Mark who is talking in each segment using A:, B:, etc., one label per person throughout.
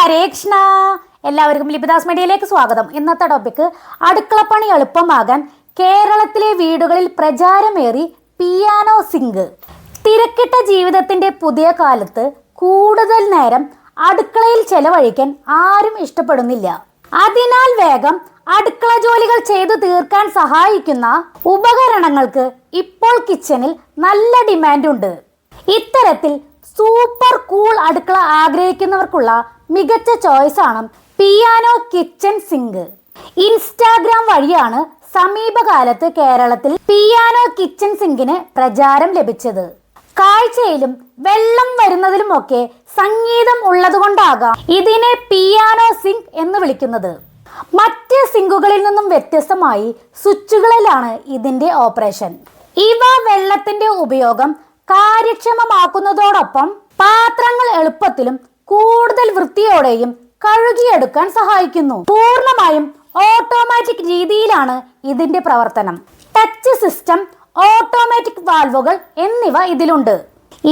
A: ഹരേ കൃഷ്ണ. എല്ലാവർക്കും ലിപിദാസ് മീഡിയയിലേക്ക് സ്വാഗതം. ഇന്നത്തെ ടോപ്പിക് അടുക്കളപ്പണി എളുപ്പമാകാൻ കേരളത്തിലെ വീടുകളിൽ പ്രചാരമേറി പിയാനോ സിങ്ക്. തിരക്കിട്ട ജീവിതത്തിന്റെ പുതിയ കാലത്ത് കൂടുതൽ നേരം അടുക്കളയിൽ ചെലവഴിക്കാൻ ആരും ഇഷ്ടപ്പെടുന്നില്ല. അതിനാൽ വേഗം അടുക്കള ജോലികൾ ചെയ്തു തീർക്കാൻ സഹായിക്കുന്ന ഉപകരണങ്ങൾക്ക് ഇപ്പോൾ കിച്ചണിൽ നല്ല ഡിമാൻഡ് ഉണ്ട്. ഇത്തരത്തിൽ സൂപ്പർ കൂൾ അടുക്കള ആഗ്രഹിക്കുന്നവർക്കുള്ള മികച്ച ചോയ്സ് ആണ് പിയാനോ കിച്ചൺ സിങ്ക്. ഇൻസ്റ്റാഗ്രാം വഴിയാണ് സമീപകാലത്ത് കേരളത്തിൽ പിയാനോ കിച്ചൺ സിങ്കിന് പ്രചാരം ലഭിച്ചത്. കാഴ്ചയിലും വെള്ളം വരുന്നതിലുമൊക്കെ സംഗീതം ഉള്ളതുകൊണ്ടാകാം ഇതിനെ പിയാനോ സിങ്ക് എന്ന് വിളിക്കുന്നത്. മറ്റ് സിങ്കുകളിൽ നിന്നും വ്യത്യസ്തമായി സ്വിച്ചുകളിലാണ് ഇതിന്റെ ഓപ്പറേഷൻ. ഇവ വെള്ളത്തിന്റെ ഉപയോഗം കാര്യക്ഷമമാക്കുന്നതോടൊപ്പം പാത്രങ്ങൾ എളുപ്പത്തിലും കൂടുതൽ വൃത്തിയോടെയും കഴുകിയെടുക്കാൻ സഹായിക്കുന്നു. പൂർണ്ണമായും ഓട്ടോമാറ്റിക് രീതിയിലാണ് ഇതിന്റെ പ്രവർത്തനം. ടച്ച് സിസ്റ്റം, ഓട്ടോമാറ്റിക് വാൽവുകൾ എന്നിവ ഇതിലുണ്ട്.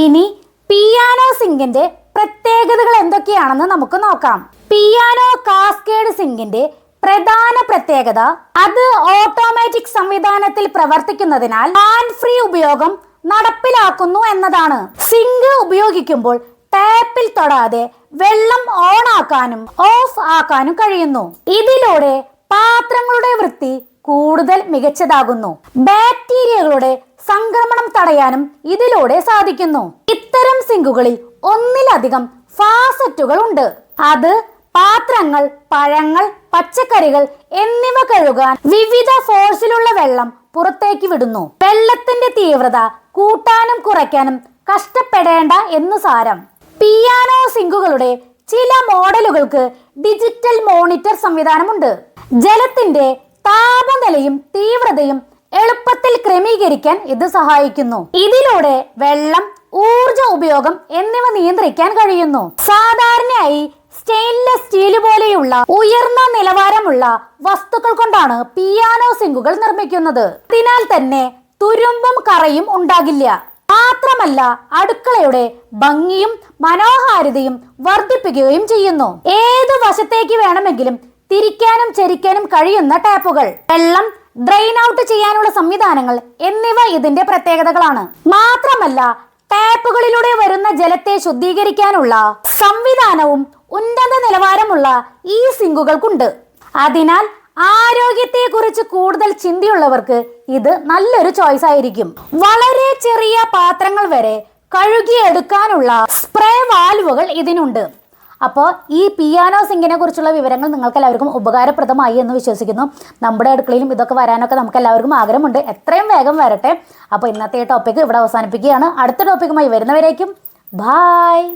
A: ഇനി പിയാനോ സിങ്കിന്റെ പ്രത്യേകതകൾ എന്തൊക്കെയാണെന്ന് നമുക്ക് നോക്കാം. പിയാനോ കാസ്കേഡ് സിങ്കിന്റെ പ്രധാന പ്രത്യേകത അത് ഓട്ടോമാറ്റിക് സംവിധാനത്തിൽ പ്രവർത്തിക്കുന്നതിനാൽ ഹാൻഡ് ഫ്രീ ഉപയോഗം നടപ്പിലാക്കുന്നു എന്നതാണ്. സിങ്ക് ഉപയോഗിക്കുമ്പോൾ ടാപ്പിൽ തൊടാതെ വെള്ളം ഓൺ ആക്കാനും ഓഫ് ആക്കാനും കഴിയുന്നു. ഇതിലൂടെ പാത്രങ്ങളുടെ വൃത്തി കൂടുതൽ മികച്ചതാകുന്നു. ബാക്ടീരിയകളുടെ സംക്രമണം തടയാനും ഇതിലൂടെ സാധിക്കുന്നു. ഇത്തരം സിങ്കുകളിൽ ഒന്നിലധികം ഫാസറ്റുകൾ ഉണ്ട്. അത് പാത്രങ്ങൾ, പഴങ്ങൾ, പച്ചക്കറികൾ എന്നിവ കഴുകാൻ വിവിധ ഫോഴ്സിലുള്ള വെള്ളം പുറത്തേക്ക് വിടുന്നു. വെള്ളത്തിന്റെ തീവ്രത കൂട്ടാനും കുറയ്ക്കാനും കഷ്ടപ്പെടേണ്ട എന്ന് സാരം. പിയാനോ സിങ്കുകളുടെ ചില മോഡലുകൾക്ക് ഡിജിറ്റൽ മോണിറ്റർ സംവിധാനമുണ്ട്. ജലത്തിന്റെ താപനിലയും തീവ്രതയും എളുപ്പത്തിൽ ക്രമീകരിക്കാൻ ഇത് സഹായിക്കുന്നു. ഇതിലൂടെ വെള്ളം, ഊർജ ഉപയോഗം എന്നിവ നിയന്ത്രിക്കാൻ കഴിയുന്നു. സാധാരണയായി സ്റ്റെയിൻലെസ് സ്റ്റീൽ പോലെയുള്ള ഉയർന്ന നിലവാരമുള്ള വസ്തുക്കൾ കൊണ്ടാണ് പിയാനോ സിങ്കുകൾ നിർമ്മിക്കുന്നത്. അതിനാൽ തന്നെ തുരുമ്പും കറയും ഉണ്ടാകില്ല. മാത്രമല്ല അടുക്കളയുടെ ഭംഗിയും മനോഹാരിതയും വർദ്ധിപ്പിക്കുകയും ചെയ്യുന്നു. ഏത് വശത്തേക്ക് വേണമെങ്കിലും തിരിക്കാനും ചരിക്കാനും കഴിയുന്ന ടാപ്പുകൾ, വെള്ളം ഡ്രെയിൻ ഔട്ട് ചെയ്യാനുള്ള സംവിധാനങ്ങൾ എന്നിവ ഇതിന്റെ പ്രത്യേകതകളാണ്. മാത്രമല്ല ടാപ്പുകളിലൂടെ വരുന്ന ജലത്തെ ശുദ്ധീകരിക്കാനുള്ള സംവിധാനവും ഉന്നത നിലവാരമുള്ള ഈ സിങ്കുകൾക്കുണ്ട്. അതിനാൽ ആരോഗ്യത്തെ കുറിച്ച് കൂടുതൽ ചിന്തയുള്ളവർക്ക് ഇത് നല്ലൊരു ചോയ്സ് ആയിരിക്കും. വളരെ ചെറിയ പാത്രങ്ങൾ വരെ കഴുകിയെടുക്കാനുള്ള സ്പ്രേ വാൽവുകൾ ഇതിനുണ്ട്. അപ്പോൾ ഈ പിയാനോ സിങ്കിനെ കുറിച്ചുള്ള വിവരങ്ങൾ നിങ്ങൾക്ക് എല്ലാവർക്കും ഉപകാരപ്രദമായി എന്ന് വിശ്വസിക്കുന്നു. നമ്മുടെ അടുക്കളയിലും ഇതൊക്കെ വരാനൊക്കെ നമുക്ക് എല്ലാവർക്കും ആഗ്രഹമുണ്ട്. എത്രയും വേഗം വരട്ടെ. അപ്പോൾ ഇന്നത്തെ ടോപ്പിക്ക് ഇവിടെ അവസാനിപ്പിക്കുകയാണ്. അടുത്ത ടോപ്പിക്കുമായി വരുന്നവരേക്കും ബായ്.